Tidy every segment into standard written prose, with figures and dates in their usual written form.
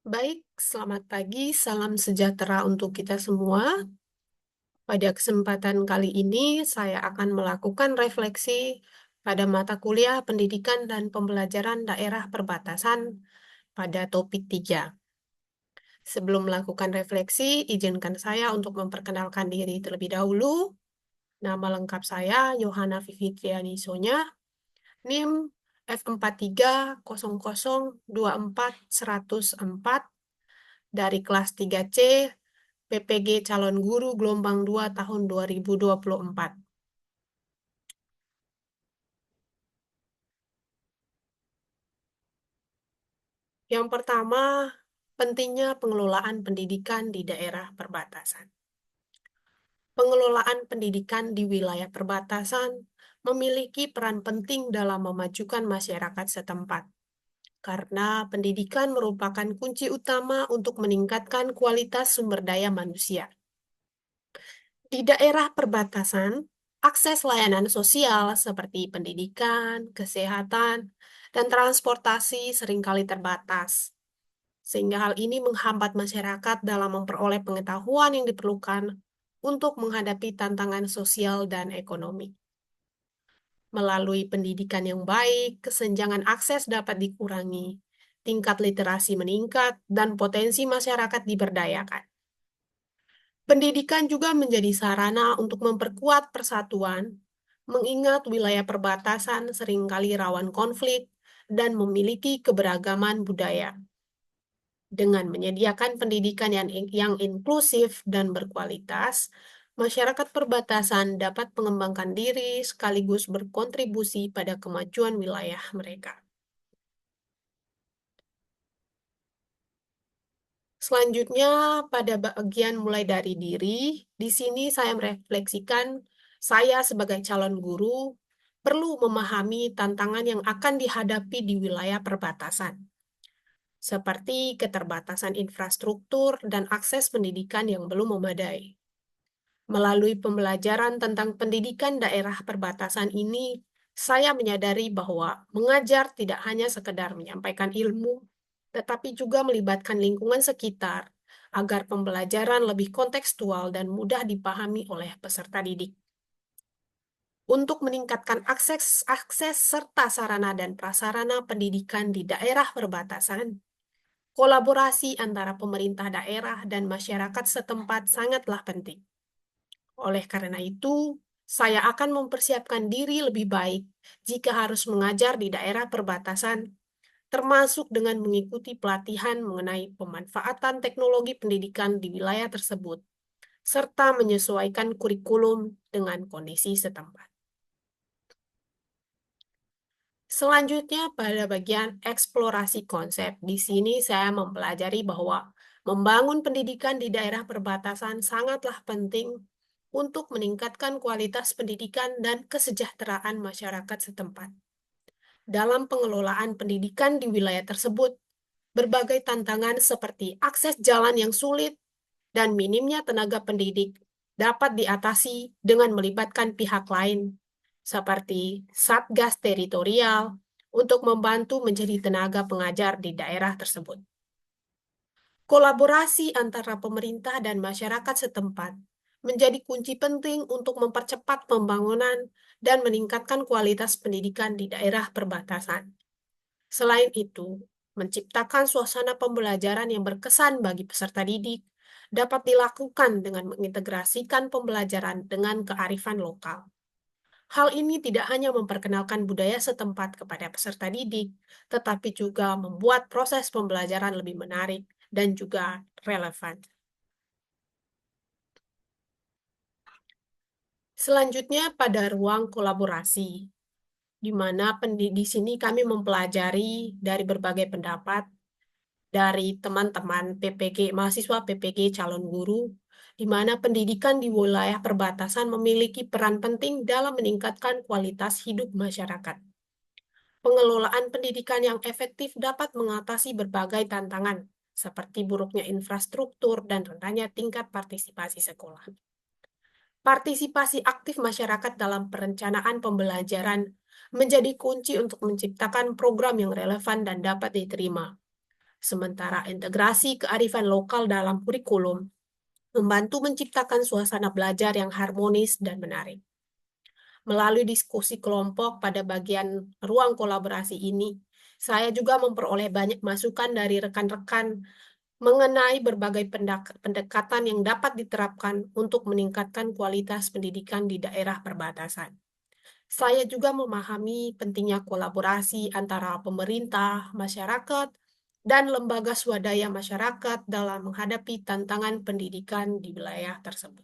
Baik, selamat pagi, salam sejahtera untuk kita semua. Pada kesempatan kali ini, saya akan melakukan refleksi pada mata kuliah pendidikan dan pembelajaran daerah perbatasan pada topik 3. Sebelum melakukan refleksi, izinkan saya untuk memperkenalkan diri terlebih dahulu. Nama lengkap saya, Yohana Vivitriani Sonya, NIM F430024-104 dari kelas 3C PPG Calon Guru Gelombang 2 tahun 2024. Yang pertama, pentingnya pengelolaan pendidikan di daerah perbatasan. Pengelolaan pendidikan di wilayah perbatasan memiliki peran penting dalam memajukan masyarakat setempat, karena pendidikan merupakan kunci utama untuk meningkatkan kualitas sumber daya manusia. Di daerah perbatasan, akses layanan sosial seperti pendidikan, kesehatan, dan transportasi seringkali terbatas, sehingga hal ini menghambat masyarakat dalam memperoleh pengetahuan yang diperlukan untuk menghadapi tantangan sosial dan ekonomi. Melalui pendidikan yang baik, kesenjangan akses dapat dikurangi, tingkat literasi meningkat, dan potensi masyarakat diberdayakan. Pendidikan juga menjadi sarana untuk memperkuat persatuan, mengingat wilayah perbatasan seringkali rawan konflik dan memiliki keberagaman budaya. Dengan menyediakan pendidikan yang inklusif dan berkualitas, masyarakat perbatasan dapat mengembangkan diri sekaligus berkontribusi pada kemajuan wilayah mereka. Selanjutnya, pada bagian mulai dari diri, di sini saya merefleksikan saya sebagai calon guru perlu memahami tantangan yang akan dihadapi di wilayah perbatasan, seperti keterbatasan infrastruktur dan akses pendidikan yang belum memadai. Melalui pembelajaran tentang pendidikan daerah perbatasan ini, saya menyadari bahwa mengajar tidak hanya sekedar menyampaikan ilmu, tetapi juga melibatkan lingkungan sekitar agar pembelajaran lebih kontekstual dan mudah dipahami oleh peserta didik. Untuk meningkatkan akses serta sarana dan prasarana pendidikan di daerah perbatasan, kolaborasi antara pemerintah daerah dan masyarakat setempat sangatlah penting. Oleh karena itu, saya akan mempersiapkan diri lebih baik jika harus mengajar di daerah perbatasan, termasuk dengan mengikuti pelatihan mengenai pemanfaatan teknologi pendidikan di wilayah tersebut, serta menyesuaikan kurikulum dengan kondisi setempat. Selanjutnya, pada bagian eksplorasi konsep, di sini saya mempelajari bahwa membangun pendidikan di daerah perbatasan sangatlah penting untuk meningkatkan kualitas pendidikan dan kesejahteraan masyarakat setempat. Dalam pengelolaan pendidikan di wilayah tersebut, berbagai tantangan seperti akses jalan yang sulit dan minimnya tenaga pendidik dapat diatasi dengan melibatkan pihak lain, seperti Satgas Teritorial, untuk membantu menjadi tenaga pengajar di daerah tersebut. Kolaborasi antara pemerintah dan masyarakat setempat menjadi kunci penting untuk mempercepat pembangunan dan meningkatkan kualitas pendidikan di daerah perbatasan. Selain itu, menciptakan suasana pembelajaran yang berkesan bagi peserta didik dapat dilakukan dengan mengintegrasikan pembelajaran dengan kearifan lokal. Hal ini tidak hanya memperkenalkan budaya setempat kepada peserta didik, tetapi juga membuat proses pembelajaran lebih menarik dan juga relevan. Selanjutnya pada ruang kolaborasi, di mana di sini kami mempelajari dari berbagai pendapat dari teman-teman PPG, mahasiswa PPG calon guru, di mana pendidikan di wilayah perbatasan memiliki peran penting dalam meningkatkan kualitas hidup masyarakat. Pengelolaan pendidikan yang efektif dapat mengatasi berbagai tantangan, seperti buruknya infrastruktur dan rendahnya tingkat partisipasi sekolah. Partisipasi aktif masyarakat dalam perencanaan pembelajaran menjadi kunci untuk menciptakan program yang relevan dan dapat diterima. Sementara integrasi kearifan lokal dalam kurikulum membantu menciptakan suasana belajar yang harmonis dan menarik. Melalui diskusi kelompok pada bagian ruang kolaborasi ini, saya juga memperoleh banyak masukan dari rekan-rekan mengenai berbagai pendekatan yang dapat diterapkan untuk meningkatkan kualitas pendidikan di daerah perbatasan. Saya juga memahami pentingnya kolaborasi antara pemerintah, masyarakat, dan lembaga swadaya masyarakat dalam menghadapi tantangan pendidikan di wilayah tersebut.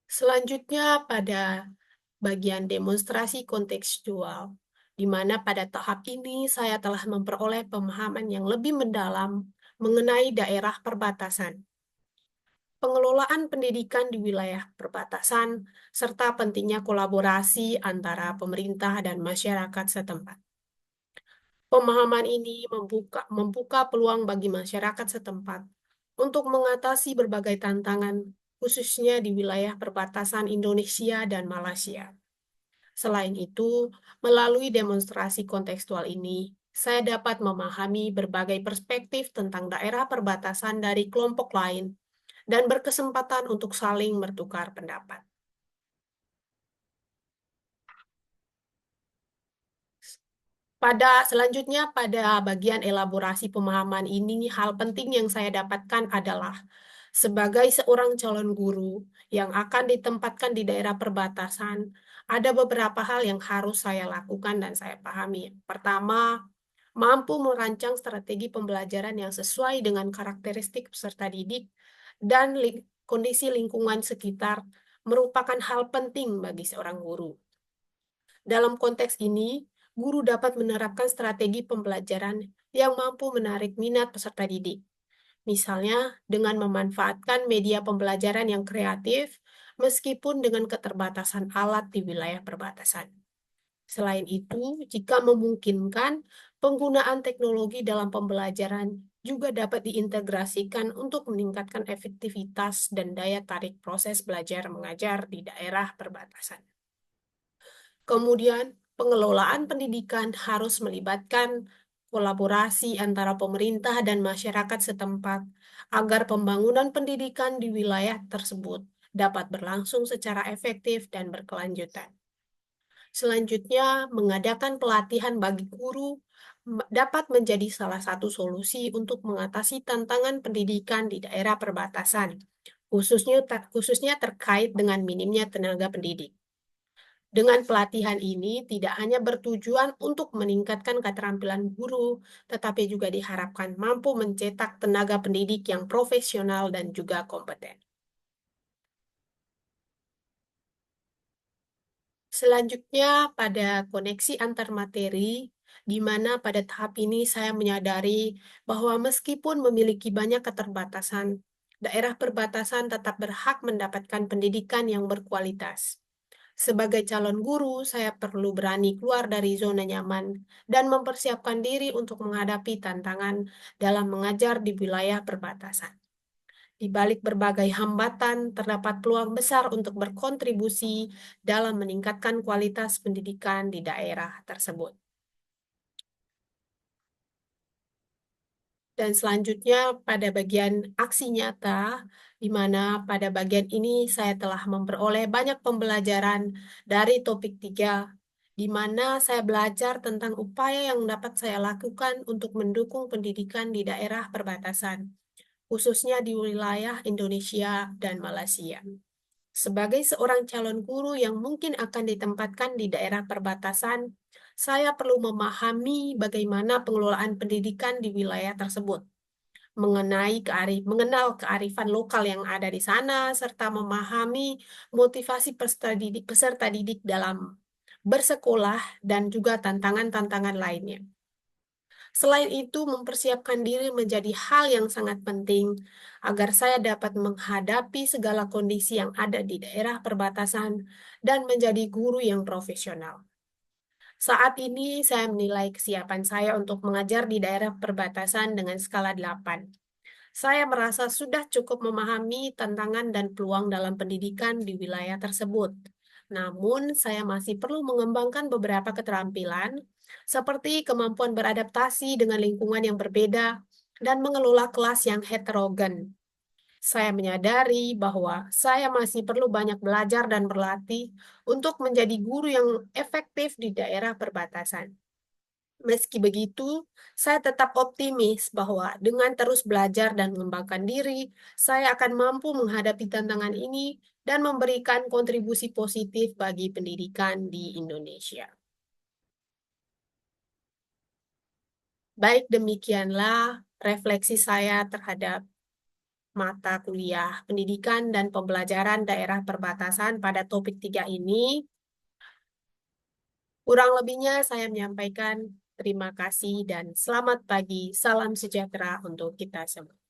Selanjutnya pada bagian demonstrasi kontekstual, di mana pada tahap ini saya telah memperoleh pemahaman yang lebih mendalam mengenai daerah perbatasan, pengelolaan pendidikan di wilayah perbatasan, serta pentingnya kolaborasi antara pemerintah dan masyarakat setempat. Pemahaman ini membuka peluang bagi masyarakat setempat untuk mengatasi berbagai tantangan, khususnya di wilayah perbatasan Indonesia dan Malaysia. Selain itu, melalui demonstrasi kontekstual ini, saya dapat memahami berbagai perspektif tentang daerah perbatasan dari kelompok lain dan berkesempatan untuk saling bertukar pendapat. Pada bagian elaborasi pemahaman ini, hal penting yang saya dapatkan adalah sebagai seorang calon guru yang akan ditempatkan di daerah perbatasan, ada beberapa hal yang harus saya lakukan dan saya pahami. Pertama, mampu merancang strategi pembelajaran yang sesuai dengan karakteristik peserta didik dan kondisi lingkungan sekitar merupakan hal penting bagi seorang guru. Dalam konteks ini, guru dapat menerapkan strategi pembelajaran yang mampu menarik minat peserta didik. Misalnya, dengan memanfaatkan media pembelajaran yang kreatif, meskipun dengan keterbatasan alat di wilayah perbatasan. Selain itu, jika memungkinkan, penggunaan teknologi dalam pembelajaran juga dapat diintegrasikan untuk meningkatkan efektivitas dan daya tarik proses belajar mengajar di daerah perbatasan. Kemudian, pengelolaan pendidikan harus melibatkan kolaborasi antara pemerintah dan masyarakat setempat agar pembangunan pendidikan di wilayah tersebut dapat berlangsung secara efektif dan berkelanjutan. Selanjutnya, mengadakan pelatihan bagi guru dapat menjadi salah satu solusi untuk mengatasi tantangan pendidikan di daerah perbatasan, khususnya terkait dengan minimnya tenaga pendidik. Dengan pelatihan ini tidak hanya bertujuan untuk meningkatkan keterampilan guru, tetapi juga diharapkan mampu mencetak tenaga pendidik yang profesional dan juga kompeten. Selanjutnya, pada koneksi antar materi, di mana pada tahap ini saya menyadari bahwa meskipun memiliki banyak keterbatasan, daerah perbatasan tetap berhak mendapatkan pendidikan yang berkualitas. Sebagai calon guru, saya perlu berani keluar dari zona nyaman dan mempersiapkan diri untuk menghadapi tantangan dalam mengajar di wilayah perbatasan. Di balik berbagai hambatan, terdapat peluang besar untuk berkontribusi dalam meningkatkan kualitas pendidikan di daerah tersebut. Dan selanjutnya pada bagian aksi nyata, di mana pada bagian ini saya telah memperoleh banyak pembelajaran dari topik 3, di mana saya belajar tentang upaya yang dapat saya lakukan untuk mendukung pendidikan di daerah perbatasan, khususnya di wilayah Indonesia dan Malaysia. Sebagai seorang calon guru yang mungkin akan ditempatkan di daerah perbatasan, saya perlu memahami bagaimana pengelolaan pendidikan di wilayah tersebut, mengenal kearifan lokal yang ada di sana, serta memahami motivasi peserta didik dalam bersekolah dan juga tantangan-tantangan lainnya. Selain itu, mempersiapkan diri menjadi hal yang sangat penting agar saya dapat menghadapi segala kondisi yang ada di daerah perbatasan dan menjadi guru yang profesional. Saat ini, saya menilai kesiapan saya untuk mengajar di daerah perbatasan dengan skala 8. Saya merasa sudah cukup memahami tantangan dan peluang dalam pendidikan di wilayah tersebut. Namun, saya masih perlu mengembangkan beberapa keterampilan, seperti kemampuan beradaptasi dengan lingkungan yang berbeda dan mengelola kelas yang heterogen. Saya menyadari bahwa saya masih perlu banyak belajar dan berlatih untuk menjadi guru yang efektif di daerah perbatasan. Meski begitu, saya tetap optimis bahwa dengan terus belajar dan mengembangkan diri, saya akan mampu menghadapi tantangan ini dan memberikan kontribusi positif bagi pendidikan di Indonesia. Baik demikianlah refleksi saya terhadap mata kuliah pendidikan dan pembelajaran daerah perbatasan pada topik 3 ini. Kurang lebihnya saya menyampaikan terima kasih dan selamat pagi. Salam sejahtera untuk kita semua.